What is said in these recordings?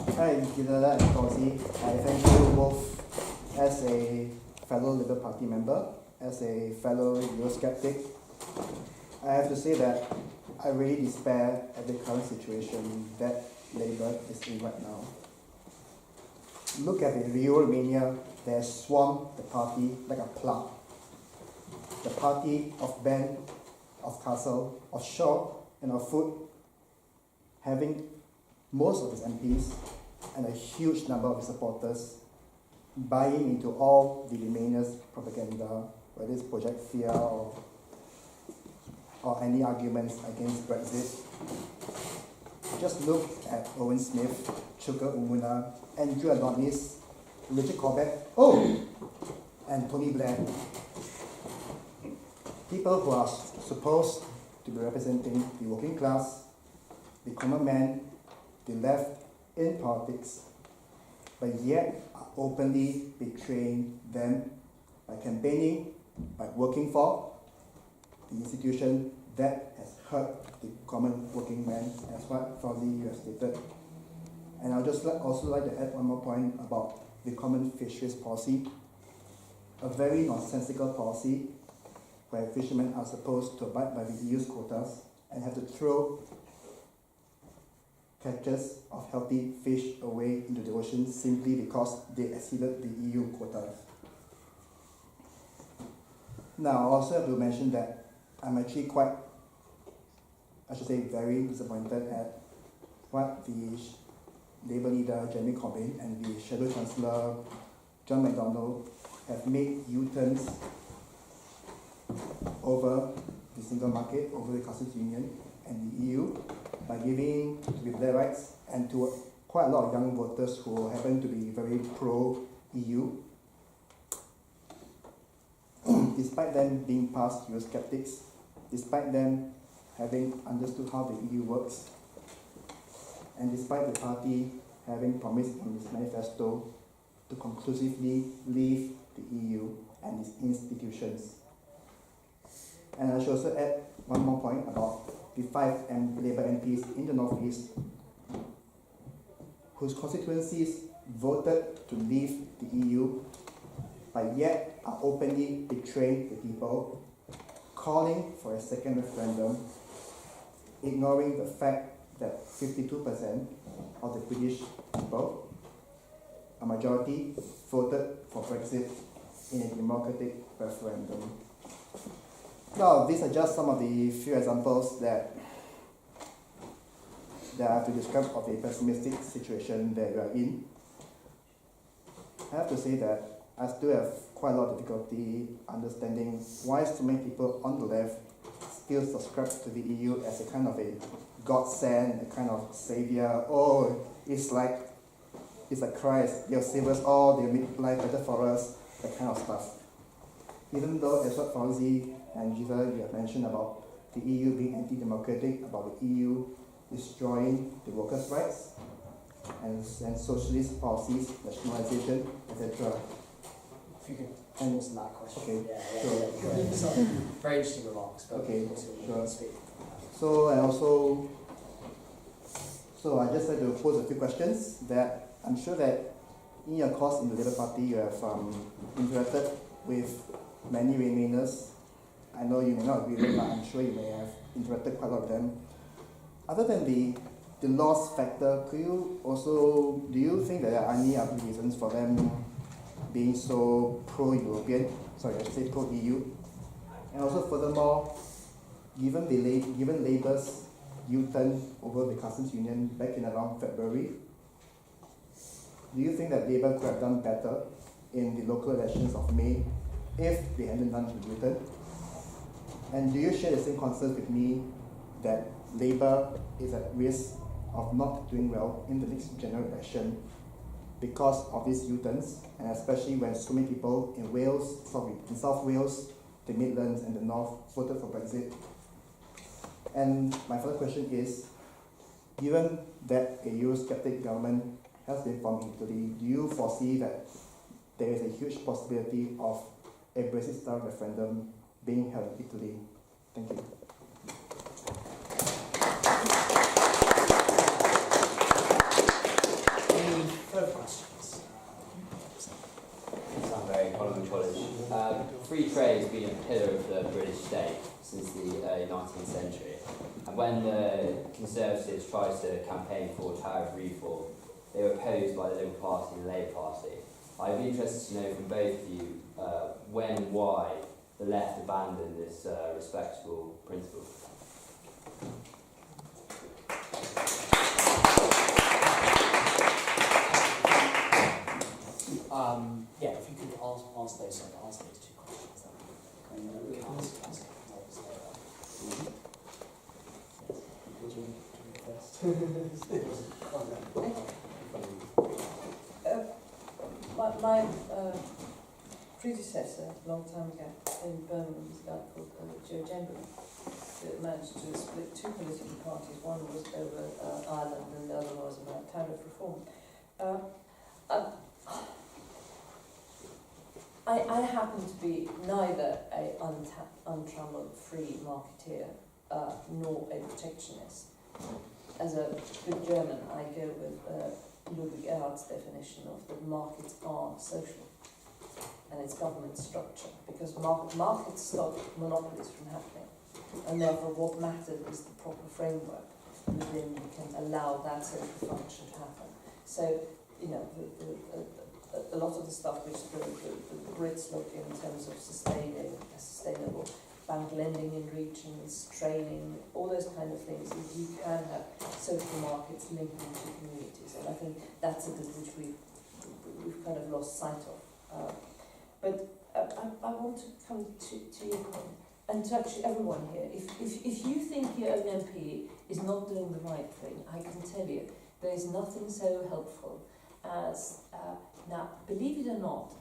Hi, Gilada and Tosi. I thank you both as a fellow Labour Party member, as a fellow Eurosceptic. I have to say that I really despair at the current situation that Labour is in right now. Look at the Euromania that has swarmed the party like a plague. The party of Ben, of Castle, of Shaw, and of Foot, having most of its MPs and a huge number of supporters buying into all the Remainers' propaganda, whether it's Project Fear or any arguments against Brexit. Just look at Owen Smith, Chuka Umuna, Andrew Adonis, Richard Corbett, and Tony Blair. People who are supposed to be representing the working class, the common man, the left in politics, but yet are openly betraying them by campaigning, by working for the institution that has hurt the common working man, as what Fauzi you have stated. And I'd just also like to add one more point about the common fisheries policy, a very nonsensical policy where fishermen are supposed to abide by the EU's quotas and have to throw catches of healthy fish away into the ocean simply because they exceeded the EU quotas. Now, I also have to mention that I'm actually very disappointed at what the Labour leader Jeremy Corbyn and the Shadow Chancellor John McDonnell have made U-turns over the single market, over the customs union and the EU by giving to their rights and to quite a lot of young voters who happen to be very pro-EU. Despite them being past Eurosceptics, despite them having understood how the EU works, and despite the party having promised in its manifesto to conclusively leave the EU and its institutions. And I should also add one more point about the 5 Labour MPs in the North East whose constituencies voted to leave the EU but yet are openly betraying the people, calling for a second referendum, ignoring the fact that 52% of the British people, a majority, voted for Brexit in a democratic referendum. Now, these are just some of the few examples that I have to describe of a pessimistic situation that we are in. I have to say that I still have quite a lot of difficulty understanding why so many people on the left still subscribe to the EU as a kind of a godsend, a kind of savior. Oh, it's like Christ, they'll save us all, they'll make life better for us, that kind of stuff. Even though, as what Fauzi and Jiva you have mentioned about the EU being anti-democratic, about the EU destroying the workers' rights and socialist policies, nationalization, etc. If you could answer that question. Okay, Yeah. sure. Sorry. Very interesting remarks. But Okay, sure. Speak. So I just like to pose a few questions that I'm sure that in your course in the Labour Party you have interacted with many Remainers. I know you may not agree with them, but I'm sure you may have interacted quite a lot with them. Other than the loss factor, do you think that there are any other reasons for them being so pro-European, I should say pro-EU? And also furthermore, given Labour's U-turn over the customs union back in around February, do you think that Labour could have done better in the local elections of May if they hadn't done the U-turn? And do you share the same concerns with me that Labour is at risk of not doing well in the next general election because of these U-turns, and especially when so many people in South Wales, the Midlands and the North voted for Brexit? And my first question is, given that a Eurosceptic government has been formed in Italy, do you foresee that there is a huge possibility of a Brexit-style referendum being held in Italy? Thank you. British state since the early 19th century. And when the Conservatives tried to campaign for tariff reform, they were opposed by the Liberal Party and the Labour Party. I'd be interested to know from both of you when and why the left abandoned this respectable principle. Yeah, if you could answer those two questions, that would be great. My predecessor, a long time ago, in Birmingham, was a guy called Joe Chamberlain, that managed to split two political parties. One was over Ireland and the other was about tariff reform. I happen to be neither a untrammeled free marketeer nor a protectionist. As a good German, I go with Ludwig Erhard's definition of the markets are social and it's government structure, because markets stop monopolies from happening, and therefore what matters is the proper framework within you can allow that social function to happen. So, you know, a lot of the stuff which the Brits look in terms of sustaining a sustainable bank lending in regions, training, all those kind of things, is you can have social markets linking to communities, and I think that's a bit which we've kind of lost sight of. But I want to come to your point, and to actually everyone here. If you think your own MP is not doing the right thing, I can tell you there is nothing so helpful as now, believe it or not,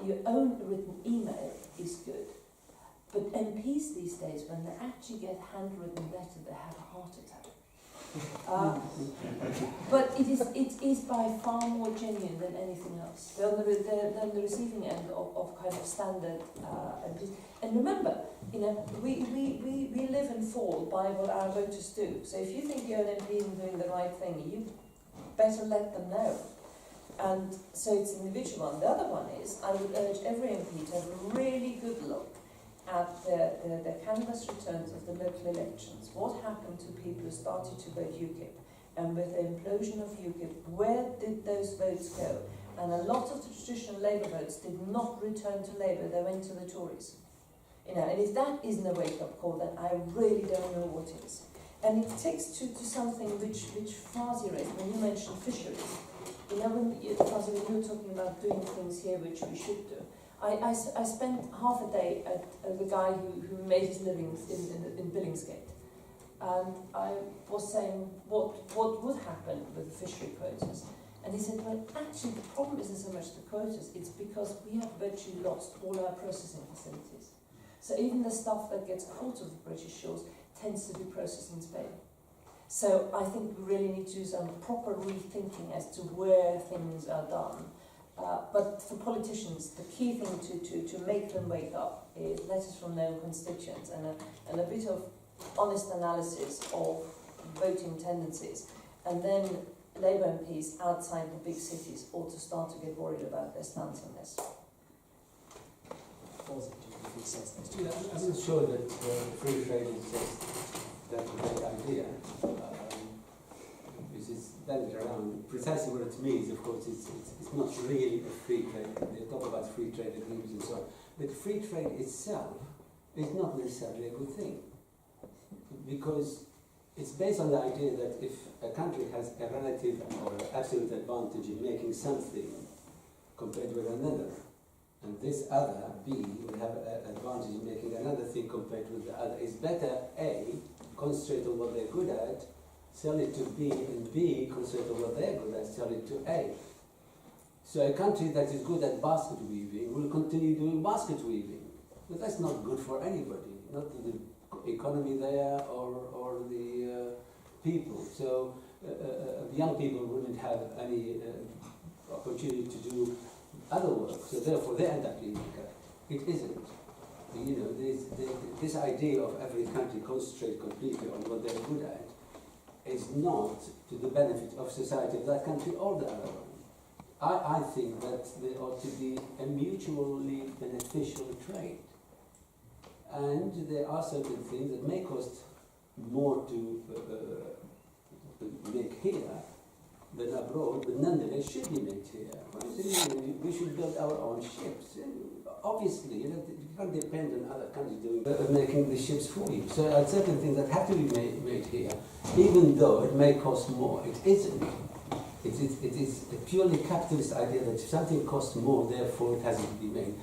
your own written email is good. But MPs these days, when they actually get handwritten letter, they have a heart attack. But it is by far more genuine than anything else. They're on the receiving end of kind of standard MPs. And remember, you know, we live and fall by what our voters do. So if you think your own MP isn't doing the right thing, you better let them know. And so it's an individual one. The other one is, I would urge every MP to have a really good look at the canvas returns of the local elections. What happened to people who started to vote UKIP? And with the implosion of UKIP, where did those votes go? And a lot of the traditional Labour votes did not return to Labour, they went to the Tories. You know, and if that isn't a wake-up call, then I really don't know what is. And it takes to something which Fazi raised, when you mentioned fisheries. You know, when you were talking about doing things here which we should do, I spent half a day at the guy who made his living in Billingsgate, and I was saying what would happen with the fishery quotas, and he said, well, actually the problem isn't so much the quotas, it's because we have virtually lost all our processing facilities. So even the stuff that gets caught off the British shores tends to be processed in Spain. So I think we really need to do some proper rethinking as to where things are done. But for politicians, the key thing to make them wake up is letters from their own constituents and a bit of honest analysis of voting tendencies. And then Labour MPs outside the big cities ought to start to get worried about their stance on this. Yeah, I'm not sure that free trade is just that great idea. Which is banded around. Precisely what it means, of course, it's not really a free trade. They talk about free trade agreements and so on. But free trade itself is not necessarily a good thing. Because it's based on the idea that if a country has a relative or absolute advantage in making something compared with another, and this other, B, will have an advantage in making another thing compared with the other, it's better, A, concentrate on what they're good at, sell it to B, and B, concentrate on what they're good at, sell it to A. So a country that is good at basket weaving will continue doing basket weaving. But that's not good for anybody, not the economy there or the people. So the young people wouldn't have any opportunity to do other work, so therefore they end up leaving. It isn't. You know, this idea of every country concentrate completely on what they're good at is not to the benefit of society of that country or the other one. I think that there ought to be a mutually beneficial trade. And there are certain things that may cost more to make here than abroad, but nonetheless should be made here. For instance, we should build our own ships. Obviously, you can't depend on other countries making the ships for you. So there are certain things that have to be made here, even though it may cost more. It isn't. It is a purely capitalist idea that if something costs more, therefore it has to be made.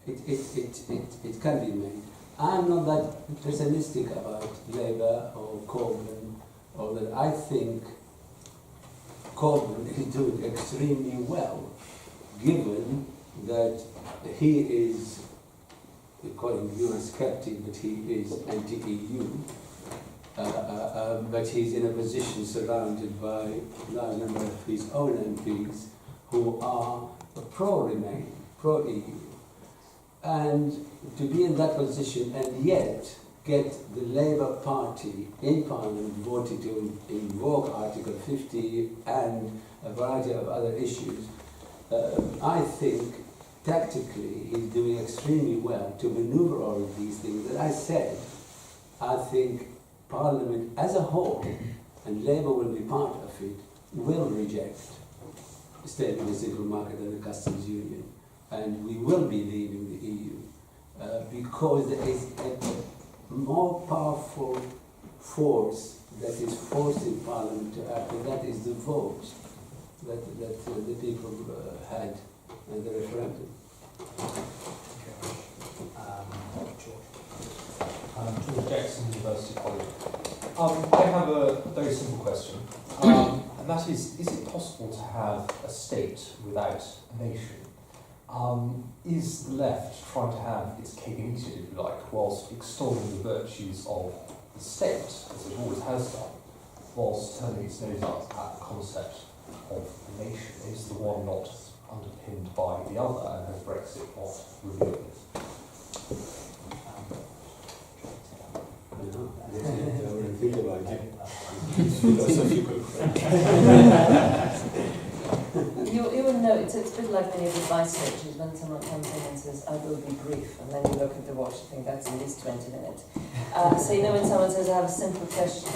It can be made. I'm not that pessimistic about Labour or Corbyn, or that I think Corbyn is doing extremely well, given that he is, we call him Eurosceptic, but he is anti-EU, but he's in a position surrounded by a large number of his own MPs who are pro-Remain, pro-EU. And to be in that position and yet get the Labour Party in Parliament voted to invoke Article 50 and a variety of other issues, I think tactically he's doing extremely well to maneuver all of these things. As I said, I think Parliament as a whole, and Labour will be part of it, will reject staying in the single market and the customs union. And we will be leaving the EU because there is a more powerful force that is forcing Parliament to act, and that is the vote that the people had in the referendum. George Jackson, University College. I have a very simple question, and that is it possible to have a state without a nation? Is the left trying to have its cake and eat it, if you like, whilst extolling the virtues of the state, as it always has done, whilst turning its nose up at the concept of the nation? Is the one not underpinned by the other, and has Brexit not revealed this? Think about it. You will know, it's a bit like many of the vice lectures when someone comes in and says, I will be brief, and then you look at the watch and think that's at least 20 minutes. So you know when someone says, I have a simple question.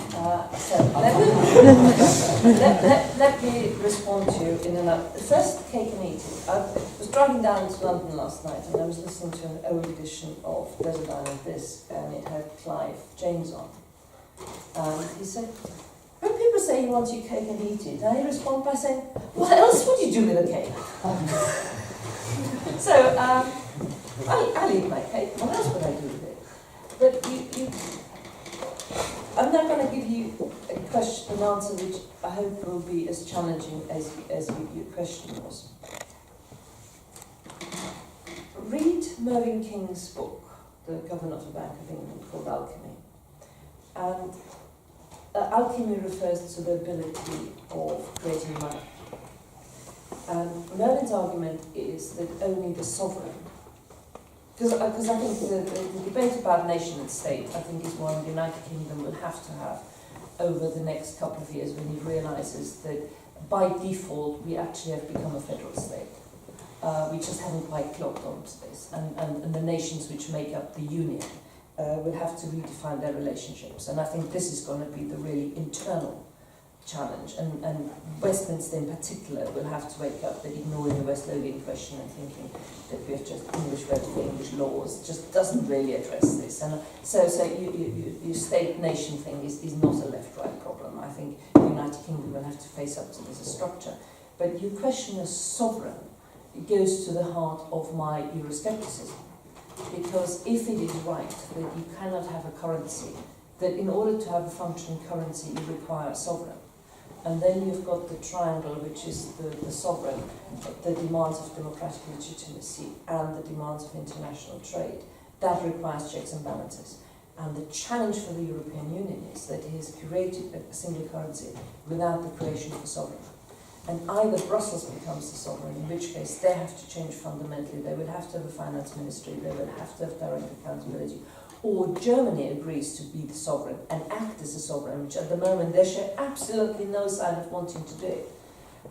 Let me respond to you in another. The first cake and eating. I was driving down to London last night and I was listening to an old edition of Desert Island Disc, and it had Clive James on. And he said, when people say you want your cake and eat it, I respond by saying, what else would you do with a cake? So, I'll eat my cake. What else would I do with it? But I'm not going to give you an answer which I hope will be as challenging as your question was. Read Mervyn King's book, The Governor of the Bank of England, called Alchemy. And alchemy refers to the ability of creating money. And Mervyn's argument is that only the sovereign, because I think the debate about nation and state, I think, is one the United Kingdom will have to have over the next couple of years when it realises that by default we actually have become a federal state. We just haven't quite clocked onto this. And the nations which make up the union will have to redefine their relationships. And I think this is going to be the really internal challenge. And Westminster in particular will have to wake up that ignoring the West Lothian question and thinking that we have just English relatively English laws just doesn't really address this. And so your state-nation thing is not a left-right problem. I think the United Kingdom will have to face up to this as a structure. But your question as sovereign, it goes to the heart of my Euroscepticism. Because if it is right that you cannot have a currency, that in order to have a functioning currency you require a sovereign, and then you've got the triangle, which is the sovereign, the demands of democratic legitimacy and the demands of international trade, that requires checks and balances. And the challenge for the European Union is that it has created a single currency without the creation of a sovereign. And either Brussels becomes the sovereign, in which case they have to change fundamentally, they will have to have a finance ministry, they will have to have direct accountability, or Germany agrees to be the sovereign and act as a sovereign, which at the moment they show absolutely no sign of wanting to do it.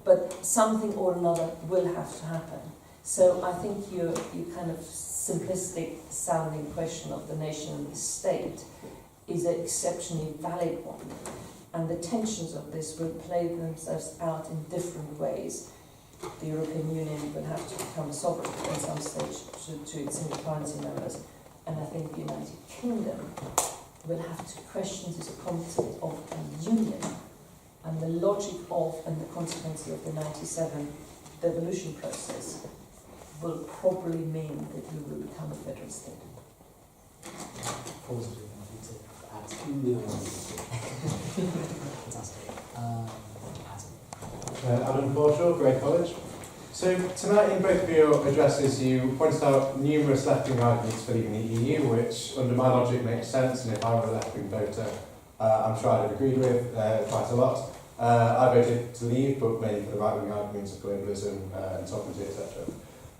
But something or another will have to happen. So I think you're kind of simplistic sounding question of the nation and the state is an exceptionally valid one. And the tensions of this will play themselves out in different ways. The European Union will have to become sovereign at some stage to its single currency members. And I think the United Kingdom will have to question this concept of a union and the logic of and the consequence of the 97 devolution process will probably mean that we will become a federal state. Positive, nothing to add. No. Fantastic. Adam Forshaw, Grey College. So tonight in both of your addresses you pointed out numerous left-wing arguments for leaving the EU, which under my logic makes sense, and if I were a left-wing voter, I'm sure I'd have agreed with quite a lot. I voted to leave, but mainly for the right-wing arguments of globalism and sovereignty, etc.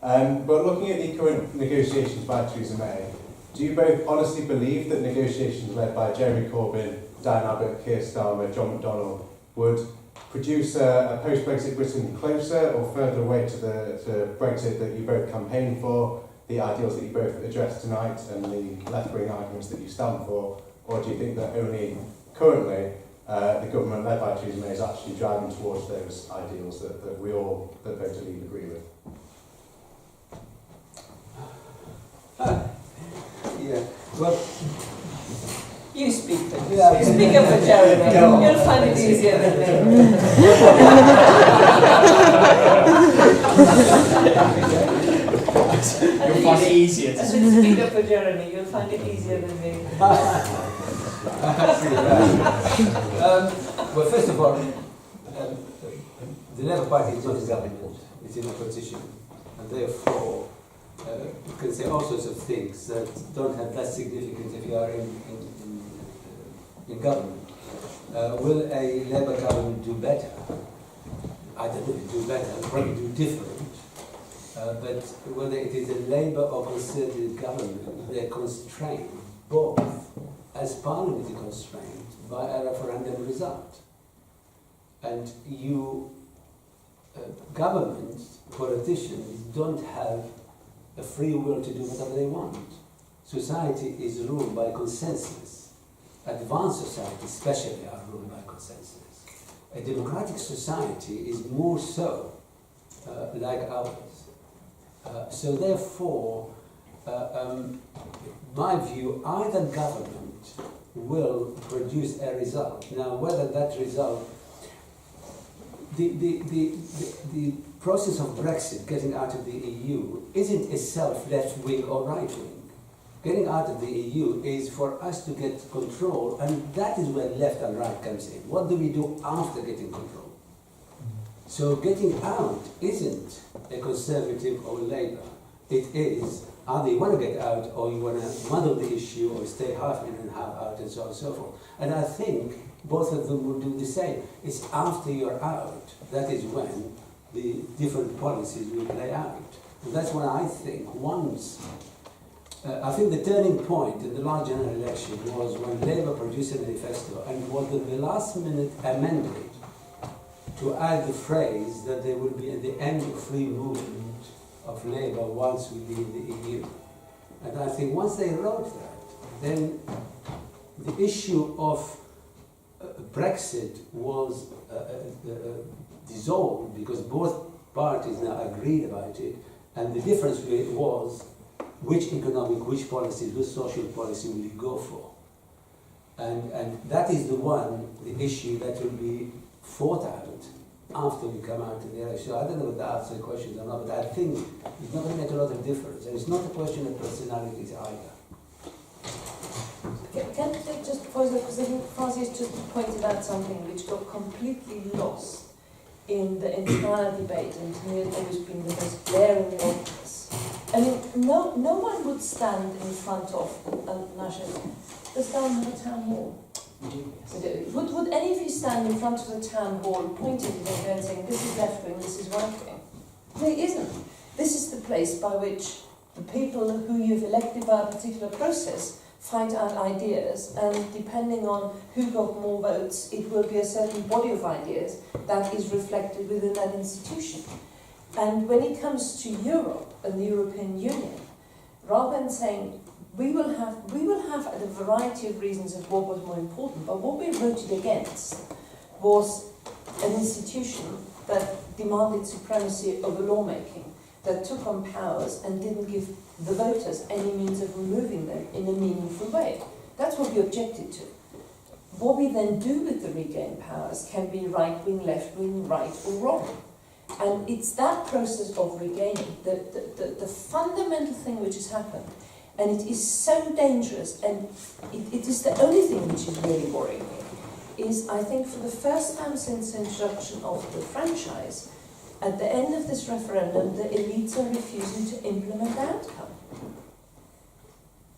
But looking at the current negotiations by Theresa May, do you both honestly believe that negotiations led by Jeremy Corbyn, Dan Abbott, Keir Starmer, John McDonnell would produce a post-Brexit Britain closer or further away to Brexit that you both campaigned for, the ideals that you both addressed tonight and the left-wing arguments that you stand for? Or do you think that only currently the government led by Theresa May is actually driving towards those ideals that we all that vote to leave agree with? Yeah, well, You speak for Yeah. You speak up for Jeremy. No. You'll find it easier than me. You'll find it easier I to said speak up for Jeremy. You'll find it easier than me. well, first of all, the Labour Party is not a government, it's in opposition, and therefore you can say all sorts of things that don't have that significance if you are in government. Will a Labour government do better? I don't know if it do better, probably do different. But whether it is a Labour or Conservative government, they're constrained both as Parliament is constrained by a referendum result. And you, governments, politicians, don't have a free will to do whatever they want. Society is ruled by consensus. Advanced societies especially are ruled by consensus. A democratic society is more so like ours. So therefore, my view, either government will produce a result. Now, whether that result, the process of Brexit, getting out of the EU, isn't itself left-wing or right-wing. Getting out of the EU is for us to get control, and that is where left and right comes in. What do we do after getting control? So getting out isn't a Conservative or Labour. It is either you want to get out or you want to muddle the issue or stay half in and half out and so on and so forth. And I think both of them will do the same. It's after you're out, that is when the different policies will play out. And that's what I think. Once, I think the turning point in the last general election was when Labour produced a manifesto and was the last minute amended to add the phrase that there will be at the end of free movement of Labour once we leave the EU. And I think once they wrote that, then the issue of Brexit was dissolved because both parties now agreed about it, and the difference was which economic, which policy, which social policy will you go for. And that is the issue that will be fought out after we come out in the election. I don't know whether that answers the question or not, but I think it's not going to make a lot of difference. And it's not a question of personalities either. Can I just pause there, because I think Francis just pointed out something which got completely lost in the entire debate, and to me it has been the most glaring obvious. I mean, no one would stand in front of a national. Does Durham have a town hall? We do, yes. We do. Would any of you stand in front of the town hall, pointing to them and saying, this is left wing, this is right wing? There isn't. This is the place by which the people who you've elected by a particular process fight out ideas, and depending on who got more votes, it will be a certain body of ideas that is reflected within that institution. And when it comes to Europe and the European Union, rather than saying we will have a variety of reasons of what was more important, but what we voted against was an institution that demanded supremacy over lawmaking, that took on powers and didn't give the voters any means of removing them in a meaningful way. That's what we objected to. What we then do with the regained powers can be right-wing, left-wing, right or wrong. And it's that process of regaining, the fundamental thing which has happened, and it is so dangerous, and it is the only thing which is really worrying me, is I think for the first time since the introduction of the franchise, at the end of this referendum, the elites are refusing to implement the outcome.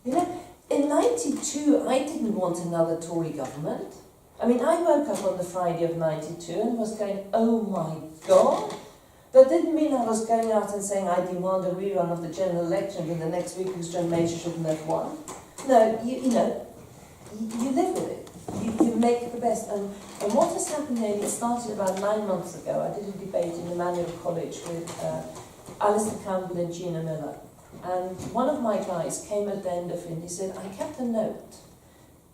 You know, in '92, I didn't want another Tory government. I mean, I woke up on the Friday of '92 and was going, oh my God. That didn't mean I was going out and saying I demand a rerun of the general election in the next week because John Major shouldn't have won. No, you live with it. You make the best. And what has happened here, it started about 9 months ago. I did a debate in Emmanuel College with Alistair Campbell and Gina Miller. And one of my guys came at the end of it and he said, I kept a note.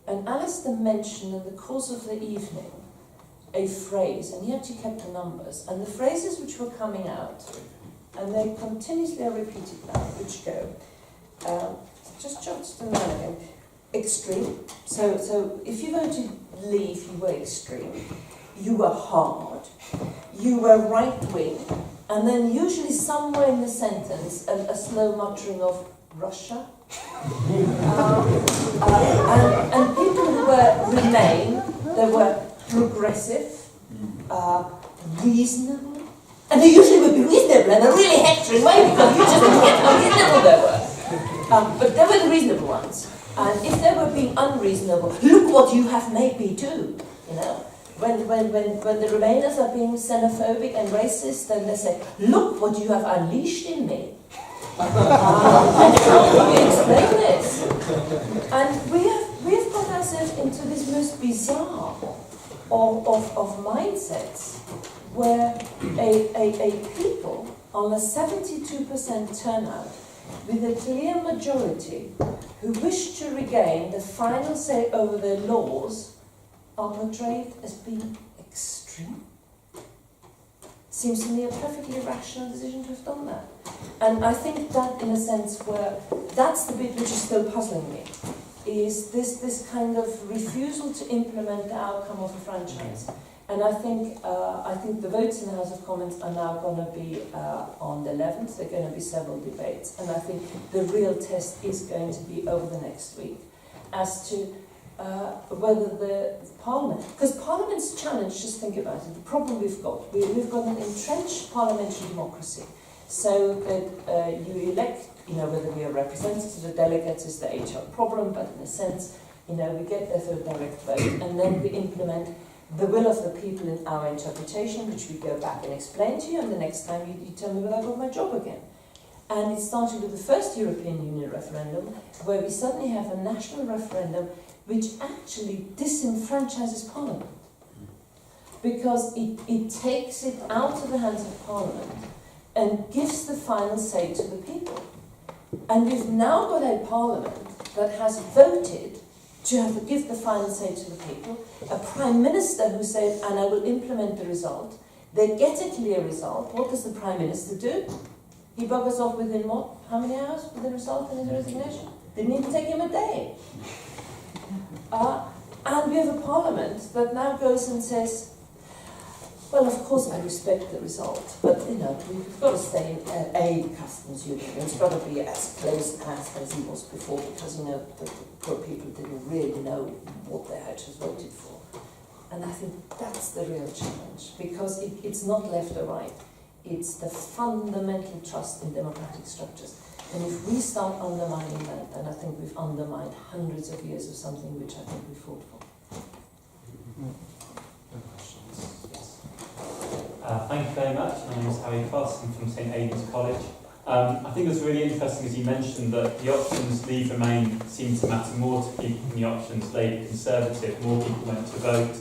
And Alistair mentioned in the course of the evening a phrase, and he actually kept the numbers. And the phrases which were coming out, and they continuously are repeated now, which go, just jot them down again, extreme. So if you voted Leave, you were extreme. You were hard. You were right-wing. And then usually somewhere in the sentence, a slow muttering of Russia. And people who were Remain, they were progressive, reasonable. And they usually would be reasonable in a really hectoring way because you just forget how reasonable they were. But they were the reasonable ones. And if they were being unreasonable, look what you have made me do, you know. When the Remainers are being xenophobic and racist, then they say, look what you have unleashed in me. And how do we explain this? And we have got ourselves into this most bizarre of mindsets where a people on a 72% turnout with a clear majority who wish to regain the final say over their laws are portrayed as being extreme. Seems to me a perfectly rational decision to have done that. And I think that, in a sense, where that's the bit which is still puzzling me, is this kind of refusal to implement the outcome of a franchise. And I think the votes in the House of Commons are now going to be on the 11th. There are going to be several debates. And I think the real test is going to be over the next week as to whether the Parliament, because Parliament's challenge, just think about it, the problem we've got an entrenched parliamentary democracy, so that you elect, whether we are representatives or delegates is the HR problem, but in a sense, we get there through a direct vote, and then we implement the will of the people in our interpretation, which we go back and explain to you, and the next time you tell me whether I got my job again. And it started with the first European Union referendum, where we suddenly have a national referendum which actually disenfranchises Parliament. Because it takes it out of the hands of Parliament and gives the final say to the people. And we've now got a Parliament that has voted to give the final say to the people, a Prime Minister who said, and I will implement the result. They get a clear result. What does the Prime Minister do? He buggers off within what? How many hours with the result and his resignation? Didn't even take him a day. And we have a Parliament that now goes and says, well, of course I respect the result, but we've got to stay in a customs union. It's got to be as close as he was before, because the poor people didn't really know what they had just voted for. And I think that's the real challenge, because it's not left or right. It's the fundamental trust in democratic structures. And if we start undermining that, then I think we've undermined hundreds of years of something which I think we fought for. Thank you very much. My name is Harry Cross. I'm from St Aidan's College. I think it was really interesting as you mentioned that the options Leave Remain seem to matter more to people than the options Labour Conservative. More people went to vote,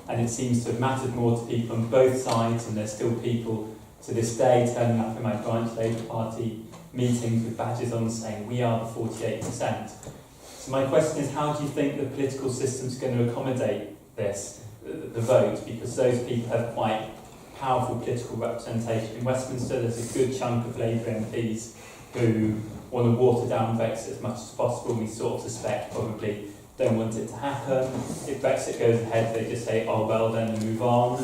and it seems to have mattered more to people on both sides, and there's still people to this day turning up in my branch Labour Party meetings with badges on saying we are the 48%. So my question is, how do you think the political system's going to accommodate this, the vote? Because those people have quite powerful political representation. In Westminster, there's a good chunk of Labour MPs who want to water down Brexit as much as possible. We sort of suspect probably don't want it to happen. If Brexit goes ahead, they just say, oh well, then move on.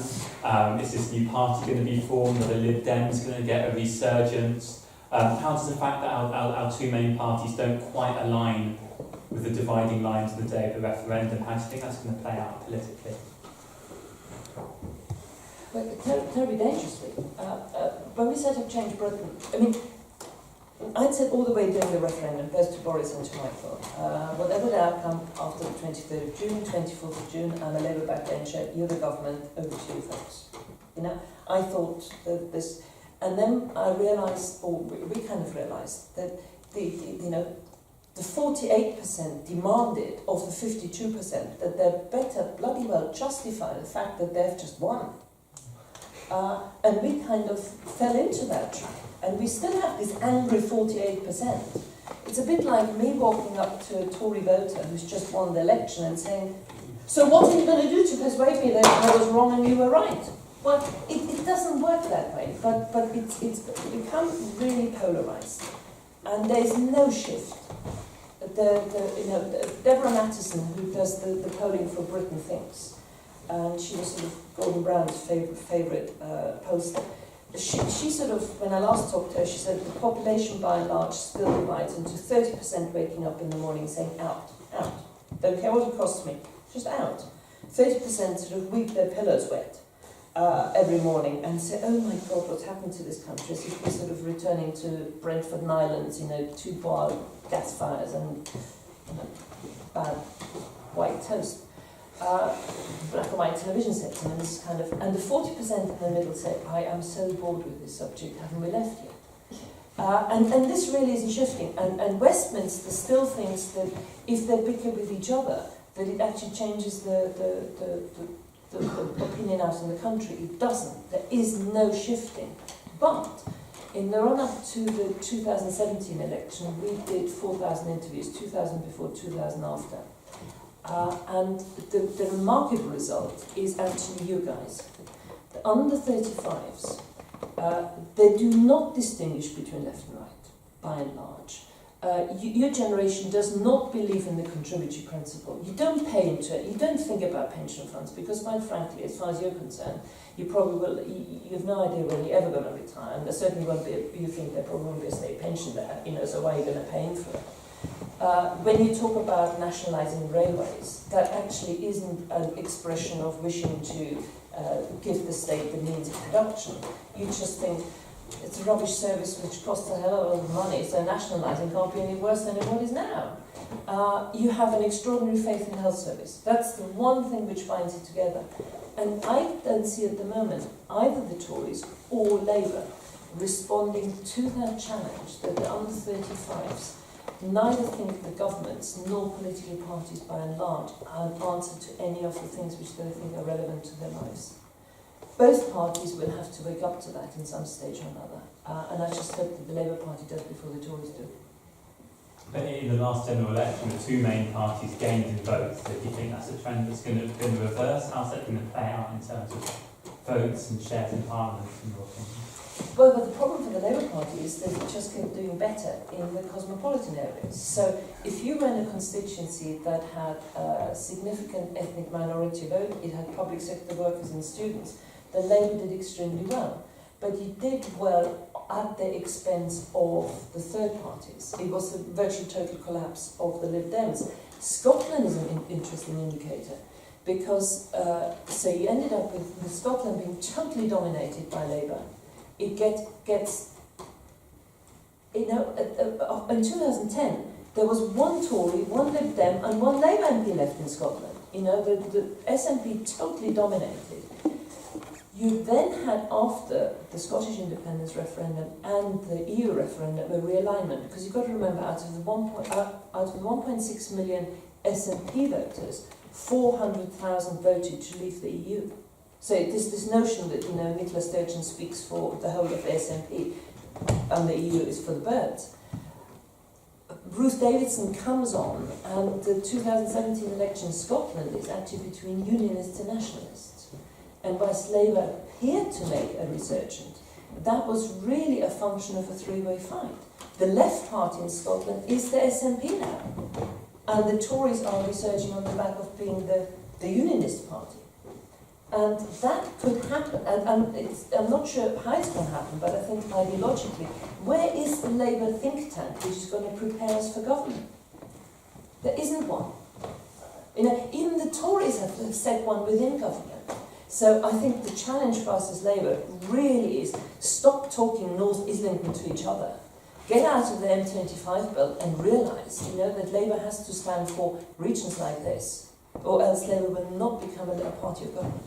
Is this new party going to be formed? Are the Lib Dems going to get a resurgence? How does the fact that our two main parties don't quite align with the dividing lines on the day of the referendum, how do you think that's going to play out politically? Well, terribly dangerously. When we set up Change Britain, I mean, I'd said all the way during the referendum, both to Boris and to Michael, whatever the outcome after the 23rd of June, 24th of June, I'm a Labour backbencher, you're the government, over to you folks. You know, I thought that this, and then I realised, or we kind of realised, that the 48% demanded of the 52% that they're better bloody well justify the fact that they've just won. And we kind of fell into that trap. And we still have this angry 48%. It's a bit like me walking up to a Tory voter who's just won the election and saying, so what are you going to do to persuade me that I was wrong and you were right? Well, it doesn't work that way, but it's become really polarised. And there's no shift. Deborah Mattison, who does the polling for Britain, thinks, and she was sort of Gordon Brown's favourite pollster. She sort of, when I last talked to her, she said the population by and large still divides into 30% waking up in the morning saying out, don't care what it costs me, just out. 30% sort of weep their pillows wet every morning and say, oh my God, what's happened to this country? As if we're sort of returning to Brentford and Islands, two bar gas fires and bad white toast. Black and white television sets, and this kind of, and the 40% in the middle say, I am so bored with this subject, haven't we left yet? And this really isn't shifting. And Westminster still thinks that if they bicker with each other, that it actually changes the opinion out in the country. It doesn't. There is no shifting. But in the run-up to the 2017 election, we did 4,000 interviews, 2,000 before, 2,000 after. And the remarkable result is actually you guys. The under 35s, they do not distinguish between left and right, by and large. Your generation does not believe in the contributory principle. You don't pay into it. You don't think about pension funds because, quite frankly, as far as you're concerned, you probably will. You have no idea when you're ever going to retire, and there certainly won't be. You think there probably won't be a state pension there. So why are you going to pay in for it? When you talk about nationalising railways, that actually isn't an expression of wishing to give the state the means of production. You just think it's a rubbish service which costs a hell of a lot of money, so nationalising can't be any worse than it is now. You have an extraordinary faith in health service. That's the one thing which binds it together. And I don't see at the moment either the Tories or Labour responding to that challenge that the under 35s neither think the governments nor political parties by and large have answered to any of the things which they think are relevant to their lives. Both parties will have to wake up to that in some stage or another. And I just hope that the Labour Party does before the Tories do. But in the last general election, the two main parties gained in votes. So do you think that's a trend that's going to reverse? How's that going to play out in terms of votes and shares in Parliament, in your opinion? Well, but the problem for the Labour Party is that it just kept doing better in the cosmopolitan areas. So if you were in a constituency that had a significant ethnic minority vote, it had public sector workers and students, then Labour did extremely well. But you did well at the expense of the third parties. It was a virtually total collapse of the Lib Dems. Scotland is an interesting indicator because so you ended up with Scotland being totally dominated by Labour. It gets in 2010 there was one Tory, one Lib Dem and one Labour MP left in Scotland. The SNP totally dominated. You then had, after the Scottish independence referendum and the EU referendum, a realignment, because you've got to remember, out of the 1.6 million SNP voters, 400,000 voted to leave the EU. So this notion that Nicola Sturgeon speaks for the whole of the SNP, and the EU is for the birds. Ruth Davidson comes on, and the 2017 election in Scotland is actually between Unionists and Nationalists. And whilst Labour appeared to make a resurgence, that was really a function of a three-way fight. The left party in Scotland is the SNP now, and the Tories are resurging on the back of being the Unionist party. And that could happen, and I'm not sure how it's going to happen, but I think ideologically, where is the Labour think tank which is going to prepare us for government? There isn't one. You know, even the Tories have set one within government. So I think the challenge for us as Labour really is stop talking North Islington to each other. Get out of the M25 belt and realise, you know, that Labour has to stand for regions like this, or else Labour will not become a party of government.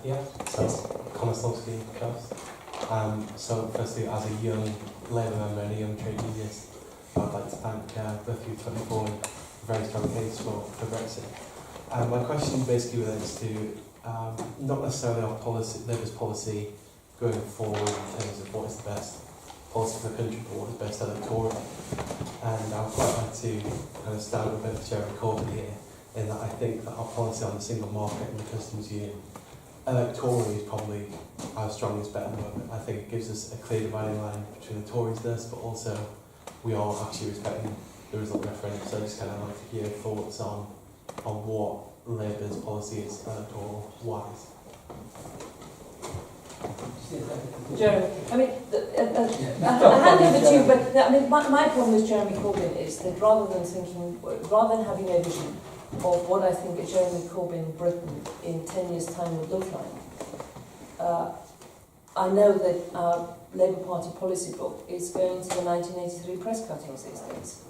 Yeah, so Konaslovsky first. So firstly, as a young Labour member and a young trade unionist, I'd like to thank the FU24 for a very strong case for Brexit. My question basically relates to not necessarily our policy, Labour's policy going forward in terms of what is the best policy for the country, but what is best electorally. And I would quite like to kind of stand with both Jeremy Corbyn here, in that I think that our policy on the single market and the customs union electorally is probably our strongest bet at the moment. I think it gives us a clear dividing line between the Tories this, but also we are actually respecting the result referendum. So I just kind of like to hear thoughts on what Labour's policy is electoral wise. Jeremy, I mean, I hand over to you, but I mean, my problem with Jeremy Corbyn is that rather than having a vision of what I think a Jeremy Corbyn Britain in 10 years' time would look like, I know that our Labour Party policy book is going to the 1983 press cuttings these days.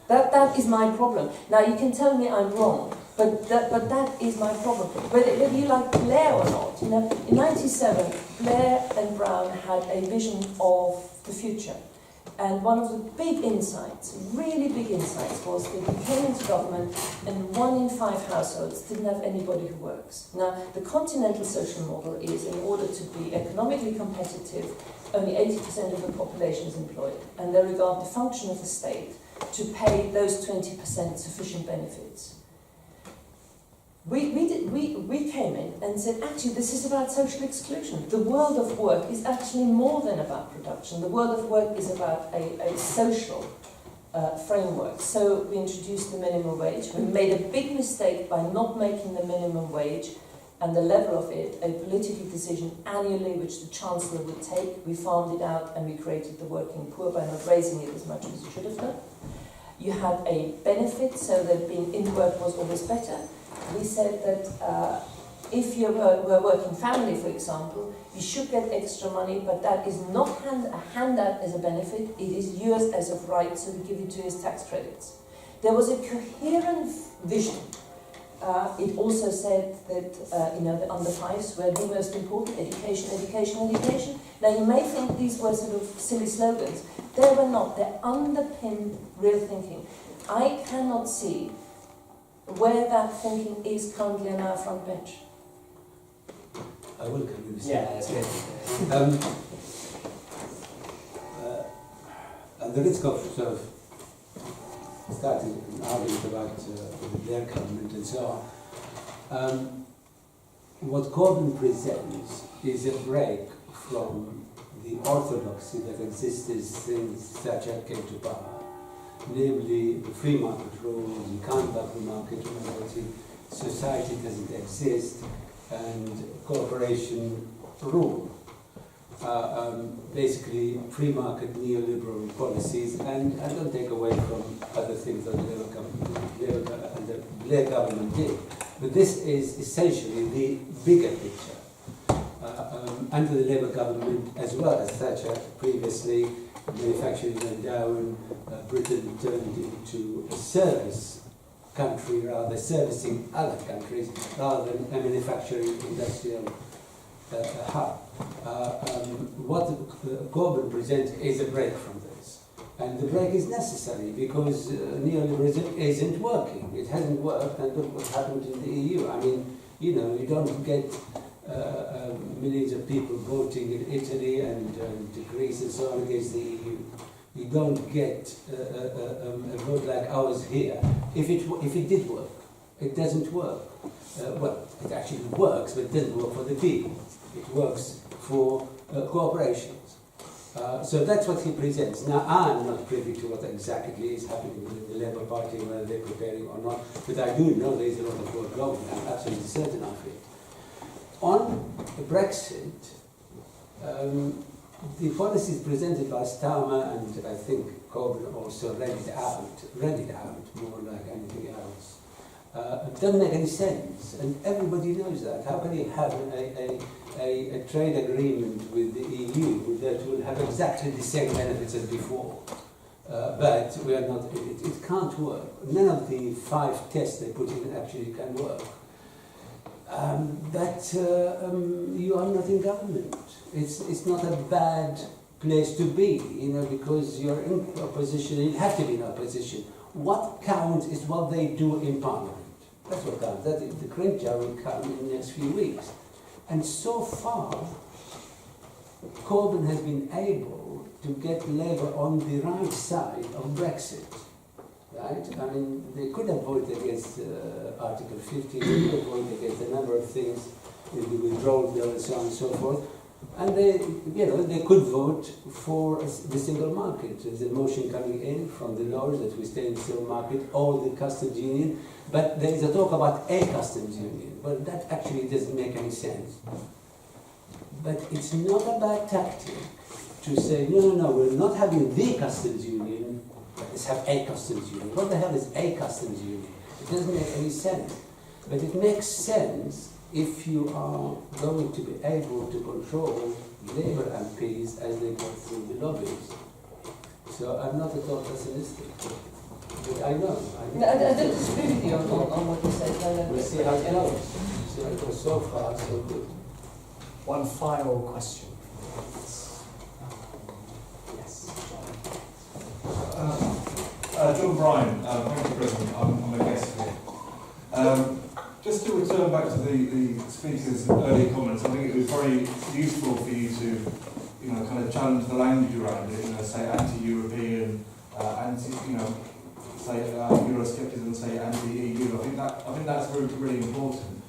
That is my problem. Now, you can tell me I'm wrong, but that is my problem. Whether you like Blair or not, you know, in '97, Blair and Brown had a vision of the future. And one of the big insights, really big insights, was that we came into government and 1 in 5 households didn't have anybody who works. Now, the continental social model is, in order to be economically competitive, only 80% of the population is employed. And they regard the function of the state to pay those 20% sufficient benefits. We came in and said, actually, this is about social exclusion. The world of work is actually more than about production. The world of work is about a social framework. So we introduced the minimum wage. We made a big mistake by not making the minimum wage and the level of it a political decision annually, which the Chancellor would take. We farmed it out and we created the working poor by not raising it as much as we should have done. You had a benefit, so that being in work was always better. We said that if you were a working family, for example, you should get extra money, but that is not a handout as a benefit, it is yours as of right, so we give you 2 years tax credits. There was a coherent vision. It also said that the under fives were the most important, education, education, education. Now you may think these were sort of silly slogans. They were not. They underpinned real thinking. I cannot see where that thinking is currently on our front bench. I will come with Yeah, that's good. At the risk of sort of starting an argument about the Blair government and so on, what Corbyn presents is a break from the orthodoxy that existed since Thatcher came to power. Namely, the free market rules, you can't buy the market reality, society doesn't exist, and cooperation rule. Basically, free market neoliberal policies, and I don't take away from other things that the Blair government did. But this is essentially the bigger picture. Under the Labour government, as well as Thatcher previously, manufacturing went down, Britain turned into a service country, rather servicing other countries, rather than a manufacturing industrial hub. What Corbyn presents is a break from this. And the break is necessary because neoliberalism isn't working. It hasn't worked, and look what happened in the EU. I mean, you know, you don't get millions of people voting in Italy and Greece and so on against the EU. You don't get a vote like ours here if it did work. It doesn't work. Well, it actually works, but it doesn't work for the people. It works for corporations. So that's what he presents. Now, I'm not privy to what exactly is happening within the Labour Party, whether they're preparing or not, but I do know there's a lot of work going. I'm absolutely certain of it. On Brexit, the policies presented by Starmer and I think Corbyn also read it out more like anything else, doesn't make any sense, and everybody knows that. How can you have a trade agreement with the EU that will have exactly the same benefits as before? But we are not. It can't work. None of the 5 tests they put in actually can work. But you are not in government. It's not a bad place to be, you know, because you're in opposition. You have to be in opposition. What counts is what they do in Parliament. That's what counts. That is, the clincher will come in the next few weeks. And so far, Corbyn has been able to get Labour on the right side of Brexit. Right? I mean, they could have voted against Article 50, they could have voted against a number of things, with the withdrawal bill and so on and so forth. And they, you know, they could vote for the single market. There's a motion coming in from the Lords that we stay in the single market or the customs union. But there is a talk about a customs union. Well, that actually doesn't make any sense. But it's not a bad tactic to say, no, we're not having the customs union, but let's have a customs union. What the hell is a customs union? It doesn't make any sense. But it makes sense if you are going to be able to control Labour MPs as they go through the lobbies. So I'm not at all pessimistic. But I know. I don't disagree with you on what you said. We'll see how it goes. See how it goes. So far, so good. One final question. Yes, John. John Bryan, thank you, President. I'm a guest here. Just to return back to the speaker's earlier comments, I think it was very useful for you to, you know, kind of challenge the language around it. You know, say anti-European, say Euroscepticism, say anti-EU. I think that's really important.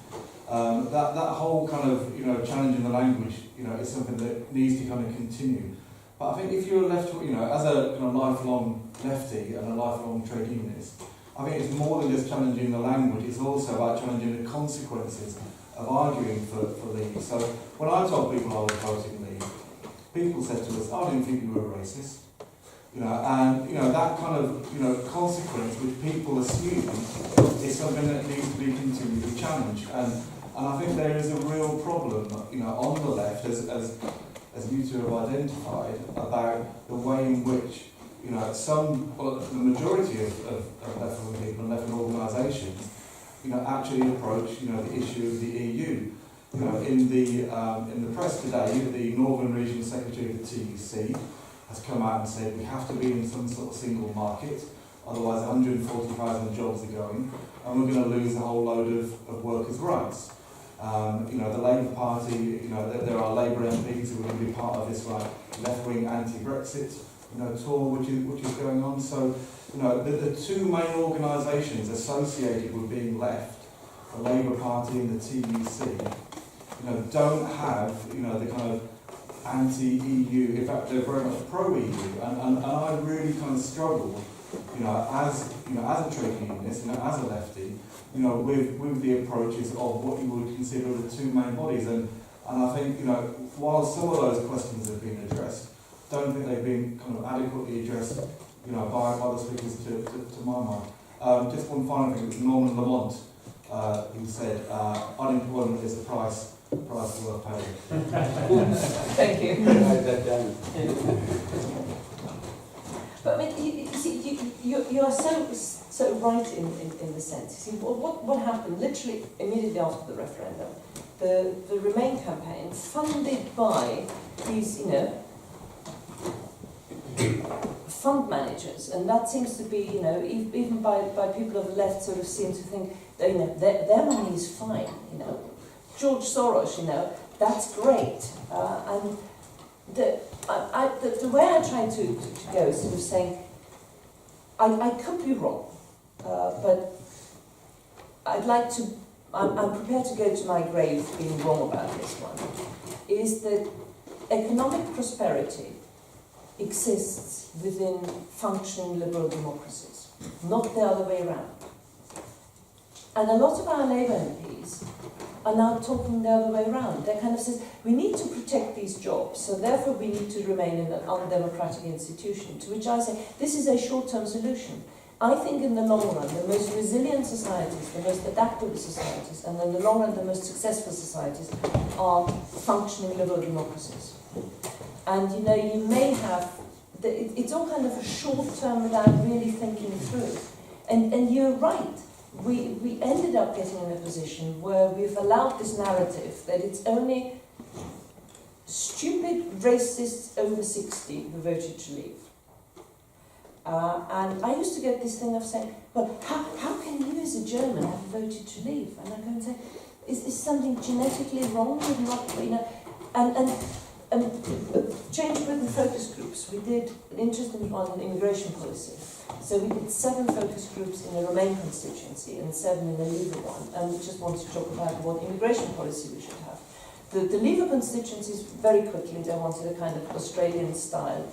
That whole kind of, you know, challenging the language, you know, is something that needs to kind of continue. But I think if you're left, you know, as a kind of lifelong lefty and a lifelong trade unionist, I think it's more than just challenging the language, it's also about challenging the consequences of arguing for leave. So when I told people I was voting leave, people said to us, I didn't think you were a racist. You know, and, you know, that kind of, you know, consequence which people assume is something that needs to be continually challenged. And I think there is a real problem, you know, on the left, as you two have identified, about the way in which, you know, the majority of left-wing people and left-wing organisations, you know, actually approach, you know, the issue of the EU. You know, in the press today, the Northern Regional Secretary of the TUC has come out and said we have to be in some sort of single market, otherwise 140,000 jobs are going, and we're going to lose a whole load of workers' rights. You know, the Labour Party, you know, there are Labour MPs who are going to be part of this left-wing anti-Brexit, you know, tour which is going on. So, you know, the two main organisations associated with being left, the Labour Party and the TUC, you know, don't have, you know, the kind of anti-EU, in fact they're very much pro-EU, and I really kind of struggle, you know, as a trade unionist, you know, as a lefty, you know, with the approaches of what you would consider the two main bodies, and I think, you know, while some of those questions have been addressed, don't think they've been kind of adequately addressed, you know, by the speakers to my mind. Just one final thing, it was Norman Lamont who said, unemployment is the price worth paying. Thank you. Write that down. But I mean, you see, you are so right in the sense. You see, what happened literally immediately after the referendum, the Remain campaign, funded by these, you know, fund managers, and that seems to be, you know, even by people of the left sort of seem to think that, you know, their money is fine, you know. George Soros, you know, that's great. And the way I try to go is sort of saying, I could be wrong, but I'm prepared to go to my grave being wrong about this one, is that economic prosperity exists within functioning liberal democracies, not the other way around. And a lot of our Labour MPs are now talking the other way around. They kind of says, we need to protect these jobs, so therefore we need to remain in an undemocratic institution, to which I say, this is a short-term solution. I think in the long run, the most resilient societies, the most adaptable societies, and in the long run, the most successful societies are functioning liberal democracies. And you know, you may have, it's all kind of a short term without really thinking through. And you're right, we ended up getting in a position where we've allowed this narrative that it's only stupid racists over 60 who voted to leave. And I used to get this thing of saying, well, how can you as a German have voted to leave? And I go and say, is something genetically wrong with not, you know, and Change Britain focus groups, we did an interesting one on immigration policy. So we did 7 focus groups in the Remain constituency and 7 in the Leaver one, and we just wanted to talk about what immigration policy we should have. The Leaver constituencies, very quickly, they wanted a kind of Australian-style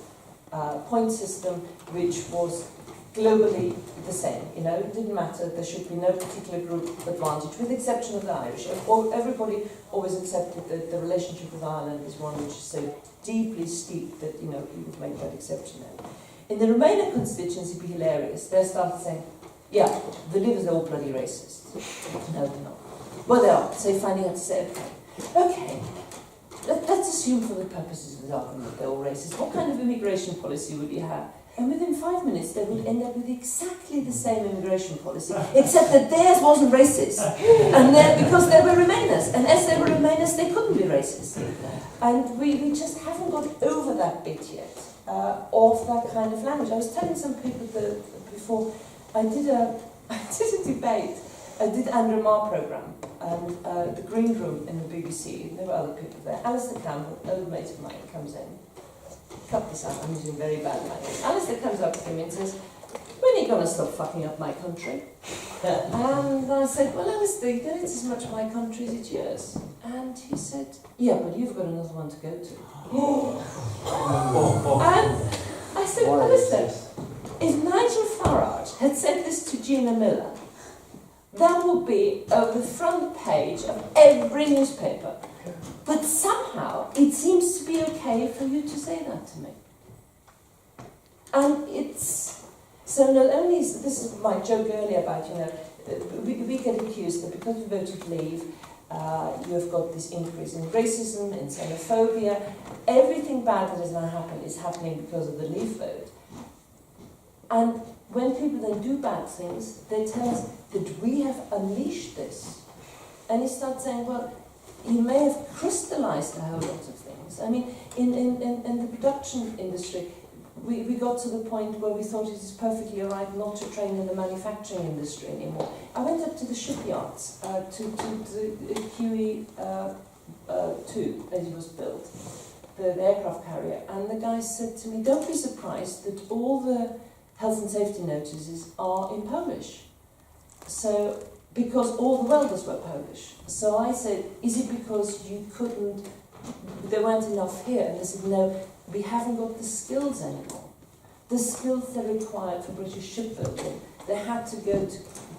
point system, which was globally the same. You know, it didn't matter. There should be no particular group advantage, with the exception of the Irish. Everybody always accepted that the relationship with Ireland is one which is so deeply steeped that, you know, you would make that exception there. In the Remainer constituency, it'd be hilarious. They started saying, yeah, the Leavers are all bloody racist. No, they're not. Well, they are. So you're finding out to say, okay, let's assume for the purposes of the argument they're all racist. What kind of immigration policy would you have? And within 5 minutes, they would end up with exactly the same immigration policy, except that theirs wasn't racist, and because they were Remainers, and as they were Remainers, they couldn't be racist. And we just haven't got over that bit yet of that kind of language. I was telling some people before I did a debate. I did Andrew Marr programme and the Green Room in the BBC. There were other people there. Alistair Campbell, an old mate of mine, comes in. Cut this out, I'm using very bad language. Alistair comes up to me and says, when are you going to stop fucking up my country? And I said, well, Alistair, you know, it's as much my country as it's yours. And he said, yeah, but you've got another one to go to. And I said, Alistair, if Nigel Farage had said this to Gina Miller, that would be on the front page of every newspaper. But somehow it seems to be okay for you to say that to me. And it's, so not only is, this is my joke earlier about, you know, we get accused that because we voted leave, you have got this increase in racism, in xenophobia. Everything bad that has now happened is happening because of the leave vote. And when people then do bad things, they tell us that we have unleashed this. And you start saying, well, you may have crystallized a whole lot of things. I mean, in the production industry, we got to the point where we thought it is perfectly all right not to train in the manufacturing industry anymore. I went up to the shipyards, to the QE2 as it was built, the aircraft carrier, and the guy said to me, don't be surprised that all the health and safety notices are in Polish. So, because all the welders were Polish. So I said, is it because you couldn't, there weren't enough here? And they said, no, we haven't got the skills anymore. The skills they required for British shipbuilding, they had to go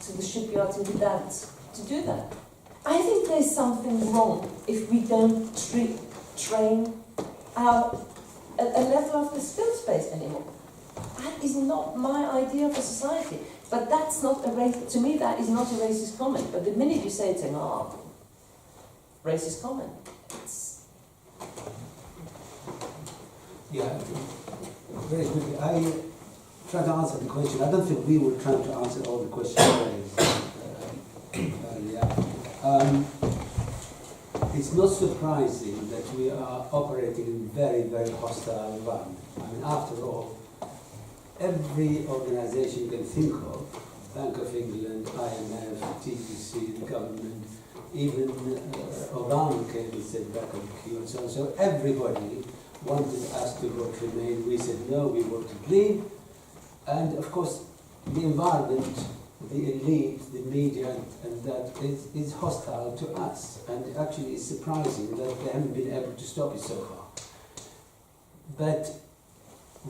to the shipyards in Gdansk to do that. I think there's something wrong if we don't train a level of the skills base anymore. That is not my idea of a society. But that's not a racist, to me that is not a racist comment. But the minute you say it, saying, oh, racist comment, it's... Yeah, very quickly, I try to answer the question. I don't think we were trying to answer all the questions raised earlier. It's not surprising that we are operating in very, very hostile environment. I mean, after all, every organisation you can think of, Bank of England, IMF, TUC, the government, even Obama came and said back on the queue and so on. So everybody wanted us to vote Remain. We said no, we voted Leave. And of course, the environment, the elite, the media, and that is hostile to us. And actually it's surprising that they haven't been able to stop it so far. But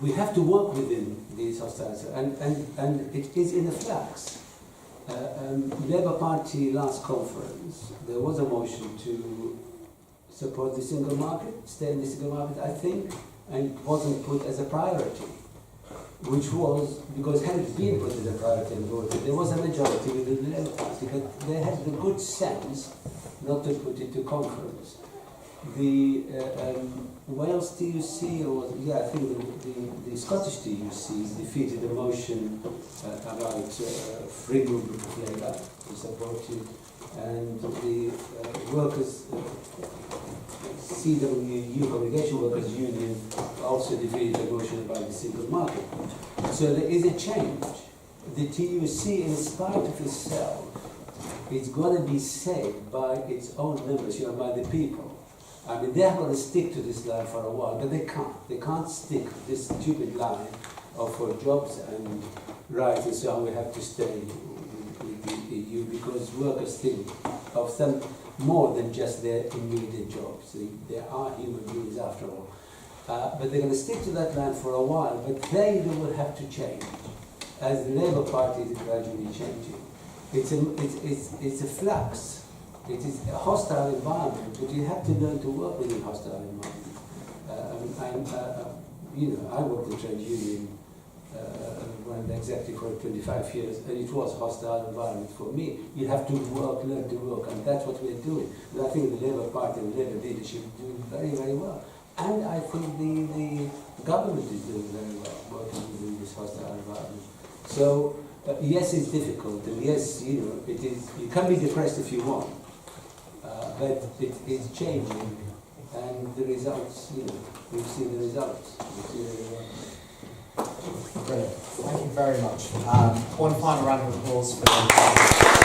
we have to work within these hostilities, and it is in a flux. Labour Party last conference, there was a motion to support the single market, stay in the single market, I think, and it wasn't put as a priority, which was, because had it been put as a priority and voted, there was a majority within the Labour Party, but they had the good sense not to put it to conference. The Wales TUC, or I think the Scottish TUC defeated a motion about free movement of labour to support it, and the workers, CWU, Congregation Workers Union, also defeated a motion about the single market. So there is a change. The TUC, in spite of itself, is going to be saved by its own members, by the people. I mean, they're going to stick to this line for a while, but they can't. They can't stick to this stupid line of for jobs and rights and so on. We have to stay with the EU because workers think of them more than just their immediate jobs. They are human beings after all. But they're going to stick to that line for a while, but they will have to change, as the Labour Party is gradually changing. It's a flux. It is a hostile environment, but you have to learn to work within hostile environment. I worked in trade union, ran the executive for 25 years, and it was a hostile environment for me. You have to work, learn to work, and that's what we're doing. And I think the Labour Party and the Labour leadership are doing very, very well. And I think the government is doing very well, working within this hostile environment. So, yes, it's difficult, and yes, it is. You can be depressed if you want. But it is changing, and the results, we've seen the results. Brilliant. Thank you very much. One final round of applause for them.